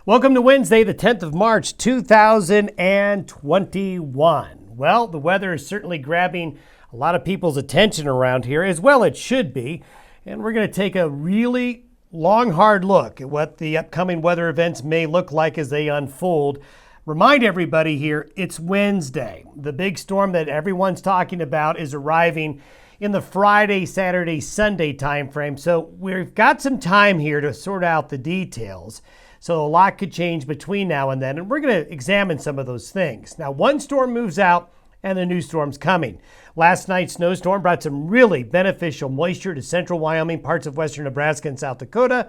Welcome to Wednesday, the 10th of March, 2021. Well, the weather is certainly grabbing a lot of people's attention around here, as well it should be. And we're going to take a really long, hard look at what the upcoming weather events may look like as they unfold. Remind everybody here, it's Wednesday. The big storm that everyone's talking about is arriving in the Friday, Saturday, Sunday timeframe. So we've got some time here to sort out the details. So a lot could change between now and then, and we're going to examine some of those things. Now, one storm moves out and a new storm's coming. Last night's snowstorm brought some really beneficial moisture to central Wyoming, parts of western Nebraska and South Dakota,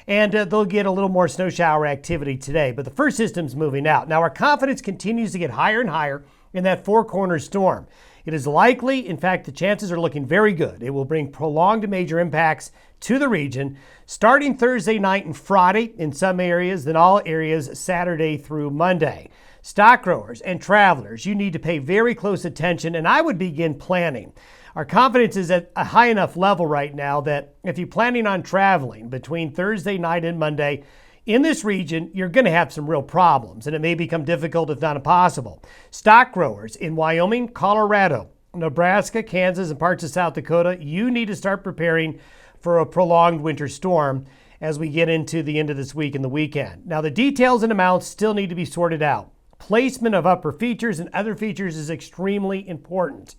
and they'll get a little more snow shower activity today. But the first system's moving out. Now, our confidence continues to get higher and higher in that four-corner storm. It is likely, in fact, the chances are looking very good. It will bring prolonged major impacts to the region starting Thursday night and Friday in some areas, then all areas Saturday through Monday. Stock growers and travelers, you need to pay very close attention, and I would begin planning. Our confidence is at a high enough level right now that if you're planning on traveling between Thursday night and Monday, in this region, you're going to have some real problems, and it may become difficult, if not impossible. Stock growers in Wyoming, Colorado, Nebraska, Kansas, and parts of South Dakota, you need to start preparing for a prolonged winter storm as we get into the end of this week and the weekend. Now, the details and amounts still need to be sorted out. Placement of upper features and other features is extremely important.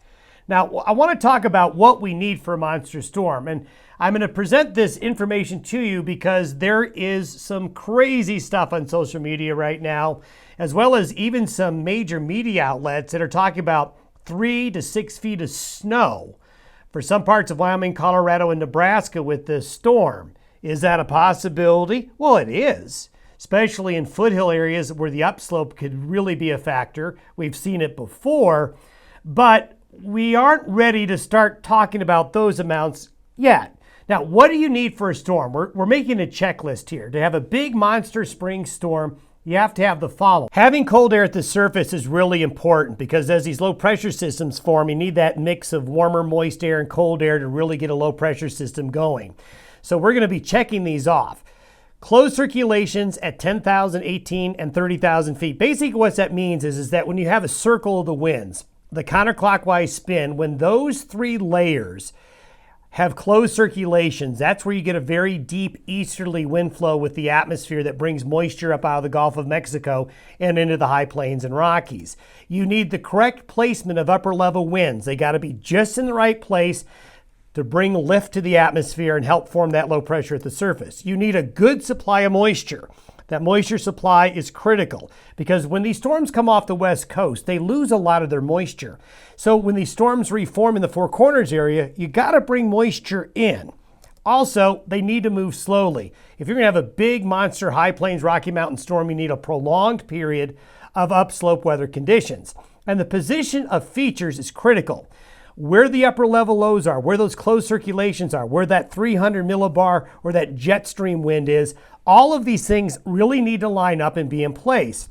Now, I want to talk about what we need for a monster storm, and I'm going to present this information to you because there is some crazy stuff on social media right now, as well as even some major media outlets that are talking about 3 to 6 feet of snow for some parts of Wyoming, Colorado, and Nebraska with this storm. Is that a possibility? Well, it is, especially in foothill areas where the upslope could really be a factor. We've seen it before, but we aren't ready to start talking about those amounts yet. Now, what do you need for a storm? We're making a checklist here. To have a big monster spring storm, you have to have the following. Having cold air at the surface is really important because as these low pressure systems form, you need that mix of warmer, moist air and cold air to really get a low pressure system going. So we're going to be checking these off. Closed circulations at 10,000, 18, and 30,000 feet. Basically what that means is that when you have a circle of the winds, the counterclockwise spin, when those three layers have closed circulations, that's where you get a very deep easterly wind flow with the atmosphere that brings moisture up out of the Gulf of Mexico and into the high plains and Rockies. You need the correct placement of upper level winds. They got to be just in the right place to bring lift to the atmosphere and help form that low pressure at the surface. You need a good supply of moisture. That moisture supply is critical because when these storms come off the west coast, they lose a lot of their moisture. So when these storms reform in the Four Corners area, you got to bring moisture in. Also, they need to move slowly. If you're going to have a big monster high plains Rocky Mountain storm, you need a prolonged period of upslope weather conditions. And the position of features is critical. Where the upper level lows are, where those closed circulations are, where that 300 millibar or that jet stream wind is, all of these things really need to line up and be in place.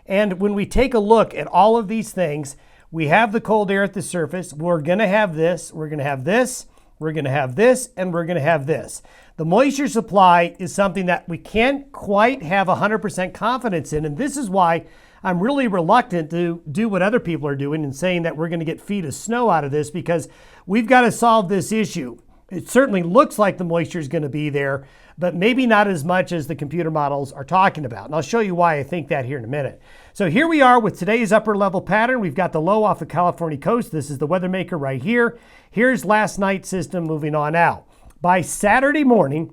And when we take a look at all of these things, we have the cold air at the surface. We're going to have this, we're going to have this, we're going to have this, and we're going to have this. The moisture supply is something that we can't quite have 100% confidence in, and this is why I'm really reluctant to do what other people are doing and saying that we're going to get feet of snow out of this because we've got to solve this issue. It certainly looks like the moisture is going to be there, but maybe not as much as the computer models are talking about. And I'll show you why I think that here in a minute. So here we are with today's upper level pattern. We've got the low off the California coast. This is the weather maker right here. Here's last night's system moving on out. By Saturday morning,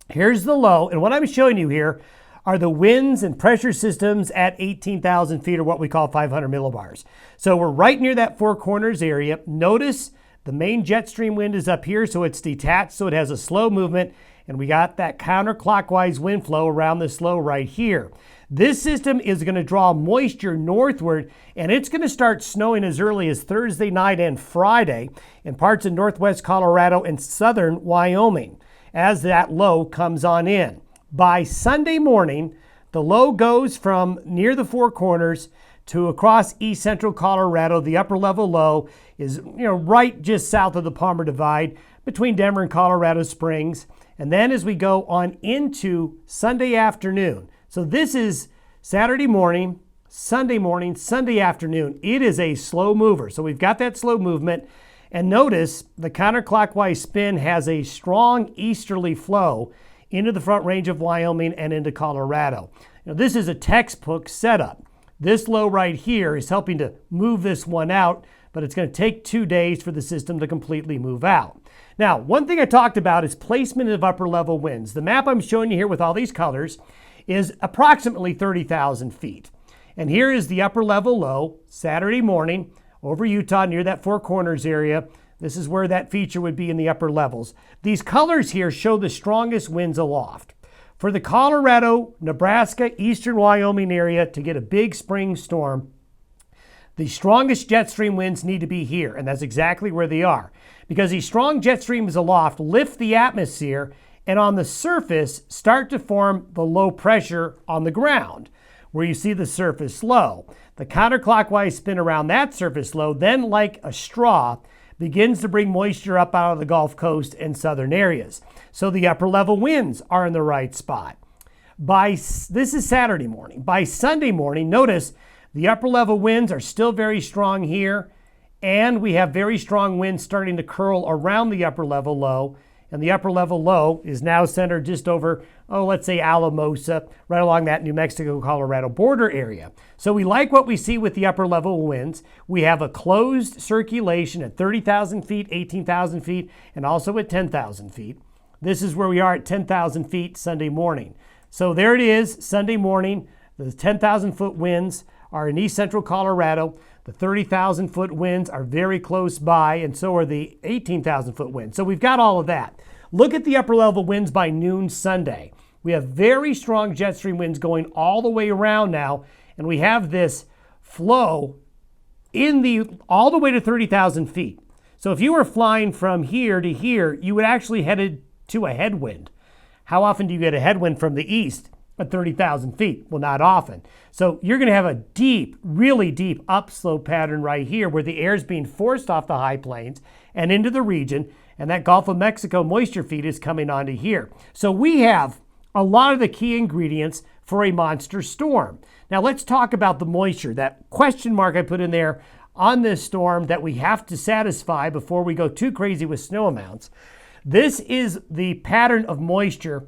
here's the low. And what I'm showing you here are the winds and pressure systems at 18,000 feet or what we call 500 millibars. So we're right near that Four Corners area. Notice the main jet stream wind is up here, so it's detached, so it has a slow movement, and we got that counterclockwise wind flow around this low right here. This system is going to draw moisture northward, and it's going to start snowing as early as Thursday night and Friday in parts of northwest Colorado and southern Wyoming as that low comes on in. By Sunday morning, the low goes from near the Four Corners to across east central Colorado. The upper level low is right just south of the Palmer Divide between Denver and Colorado Springs. And then as we go on into Sunday afternoon, So this is Saturday morning, Sunday afternoon. It is a slow mover. So we've got that slow movement. And notice the counterclockwise spin has a strong easterly flow into the Front Range of Wyoming and into Colorado. Now, this is a textbook setup. This low right here is helping to move this one out, but it's going to take 2 days for the system to completely move out. Now, one thing I talked about is placement of upper level winds. The map I'm showing you here with all these colors is approximately 30,000 feet. And here is the upper level low, Saturday morning, over Utah near that Four Corners area. This is where that feature would be in the upper levels. These colors here show the strongest winds aloft. For the Colorado, Nebraska, eastern Wyoming area to get a big spring storm, the strongest jet stream winds need to be here, and that's exactly where they are. Because these strong jet streams aloft lift the atmosphere and on the surface start to form the low pressure on the ground, where you see the surface low. The counterclockwise spin around that surface low, then like a straw, begins to bring moisture up out of the Gulf Coast and southern areas. So the upper level winds are in the right spot. This is Saturday morning. By Sunday morning, notice the upper level winds are still very strong here, and we have very strong winds starting to curl around the upper level low. And the upper level low is now centered just over, let's say Alamosa, right along that New Mexico-Colorado border area. So we like what we see with the upper level winds. We have a closed circulation at 30,000 feet, 18,000 feet, and also at 10,000 feet. This is where we are at 10,000 feet Sunday morning. So there it is, Sunday morning. The 10,000 foot winds are in east central Colorado. The 30,000 foot winds are very close by, and so are the 18,000 foot winds. So we've got all of that. Look at the upper level winds by noon Sunday. We have very strong jet stream winds going all the way around now, and we have this flow all the way to 30,000 feet. So if you were flying from here to here, you would actually headed to a headwind. How often do you get a headwind from the east at 30,000 feet? Well, not often. So you're going to have a deep, really deep upslope pattern right here where the air is being forced off the high plains and into the region, and that Gulf of Mexico moisture feed is coming onto here. So we have a lot of the key ingredients for a monster storm. Now let's talk about the moisture, that question mark I put in there on this storm that we have to satisfy before we go too crazy with snow amounts. This is the pattern of moisture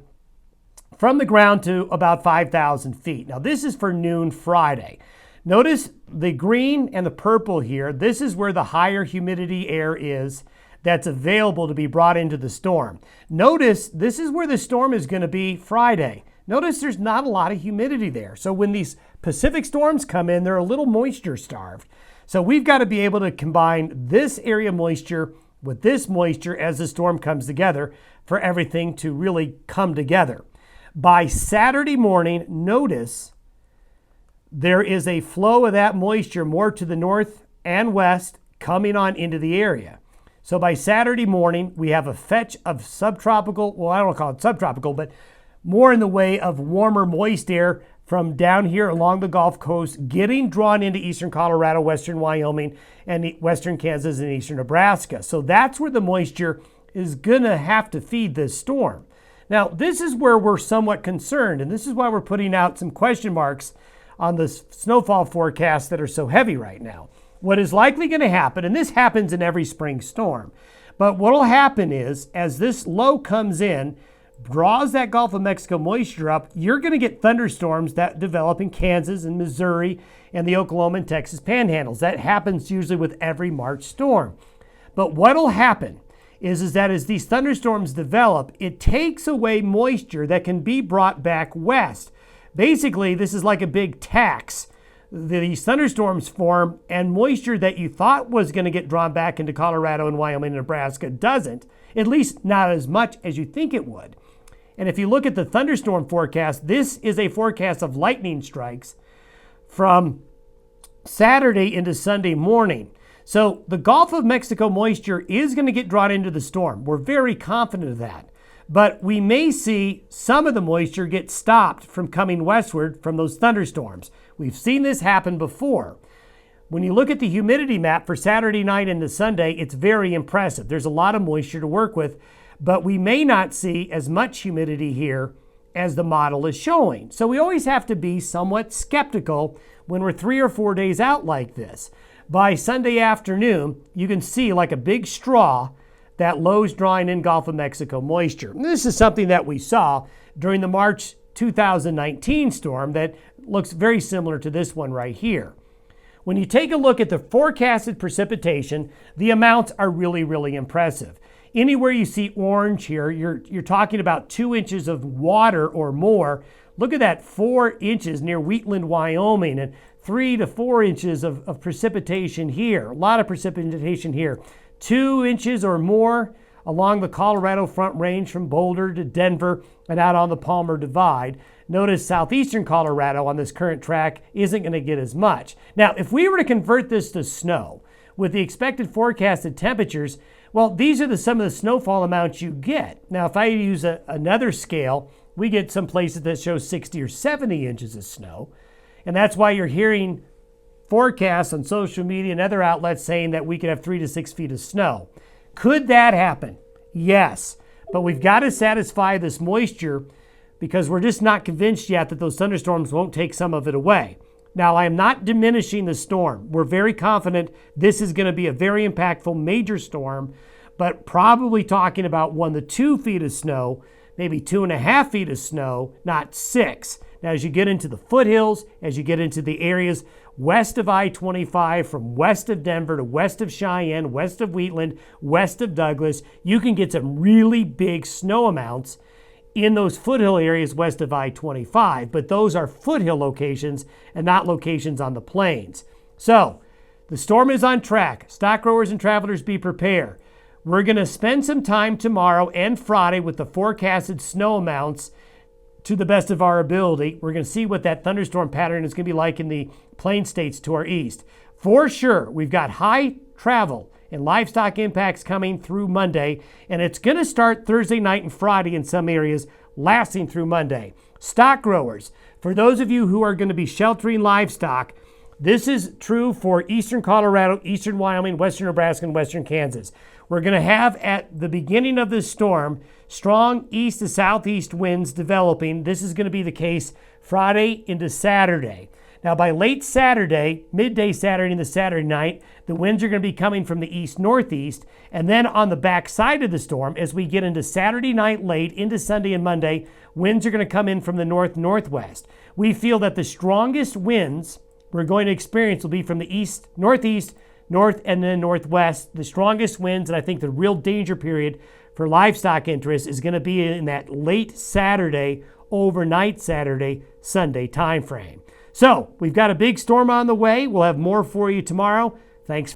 from the ground to about 5,000 feet. Now this is for noon Friday. Notice the green and the purple here. This is where the higher humidity air is that's available to be brought into the storm. Notice this is where the storm is going to be Friday. Notice there's not a lot of humidity there. So when these Pacific storms come in, they're a little moisture starved. So we've got to be able to combine this area moisture with this moisture as the storm comes together for everything to really come together. By Saturday morning, notice there is a flow of that moisture more to the north and west coming on into the area. So by Saturday morning, we have a fetch of subtropical, well, I don't call it subtropical, but more in the way of warmer, moist air from down here along the Gulf Coast, getting drawn into eastern Colorado, western Wyoming, and western Kansas and eastern Nebraska. So that's where the moisture is going to have to feed this storm. Now, this is where we're somewhat concerned, and this is why we're putting out some question marks on the snowfall forecasts that are so heavy right now. What is likely going to happen, and this happens in every spring storm, but what will happen is, as this low comes in, draws that Gulf of Mexico moisture up, you're going to get thunderstorms that develop in Kansas and Missouri and the Oklahoma and Texas panhandles. That happens usually with every March storm. But what will happen is that as these thunderstorms develop, it takes away moisture that can be brought back west. Basically, this is like a big tax. These thunderstorms form, and moisture that you thought was going to get drawn back into Colorado and Wyoming and Nebraska doesn't, at least not as much as you think it would. And if you look at the thunderstorm forecast, this is a forecast of lightning strikes from Saturday into Sunday morning. So the Gulf of Mexico moisture is going to get drawn into the storm. We're very confident of that. But we may see some of the moisture get stopped from coming westward from those thunderstorms. We've seen this happen before. When you look at the humidity map for Saturday night into Sunday, it's very impressive. There's a lot of moisture to work with, but we may not see as much humidity here as the model is showing. So we always have to be somewhat skeptical when we're 3 or 4 days out like this. By Sunday afternoon, you can see like a big straw that low is drawing in Gulf of Mexico moisture. And this is something that we saw during the March 2019 storm that looks very similar to this one right here. When you take a look at the forecasted precipitation, the amounts are really, really impressive. Anywhere you see orange here, you're talking about 2 inches of water or more. Look at that, 4 inches near Wheatland, Wyoming, and 3 to 4 inches of precipitation here. A lot of precipitation here. 2 inches or more along the Colorado Front Range from Boulder to Denver and out on the Palmer Divide. Notice southeastern Colorado on this current track isn't going to get as much. Now, if we were to convert this to snow with the expected forecasted temperatures, well, these are some of the snowfall amounts you get. Now, if I use another scale, we get some places that show 60 or 70 inches of snow. And that's why you're hearing forecasts on social media and other outlets saying that we could have 3 to 6 feet of snow. Could that happen? Yes. But we've got to satisfy this moisture because we're just not convinced yet that those thunderstorms won't take some of it away. Now, I am not diminishing the storm. We're very confident this is going to be a very impactful major storm, but probably talking about 1 to 2 feet of snow, maybe 2.5 feet of snow, not 6. Now, as you get into the foothills, as you get into the areas west of I-25, from west of Denver to west of Cheyenne, west of Wheatland, west of Douglas, you can get some really big snow amounts in those foothill areas west of I-25, but those are foothill locations and not locations on the plains. So, the storm is on track. Stock growers and travelers, be prepared. We're going to spend some time tomorrow and Friday with the forecasted snow amounts to the best of our ability. We're going to see what that thunderstorm pattern is going to be like in the plain states to our east. For sure, we've got high travel and livestock impacts coming through Monday, and it's going to start Thursday night and Friday in some areas, lasting through Monday. Stock growers, for those of you who are going to be sheltering livestock, this is true for eastern Colorado, eastern Wyoming, western Nebraska, and western Kansas. We're going to have, at the beginning of this storm, strong east to southeast winds developing. This is going to be the case Friday into Saturday. Now, by late Saturday, midday Saturday into Saturday night, the winds are going to be coming from the east-northeast. And then on the back side of the storm, as we get into Saturday night late, into Sunday and Monday, winds are going to come in from the north-northwest. We feel that the strongest winds we're going to experience will be from the east, northeast, north, and then northwest. The strongest winds, and I think the real danger period for livestock interest is going to be in that late Saturday, overnight Saturday, Sunday time frame. So we've got a big storm on the way. We'll have more for you tomorrow. Thanks.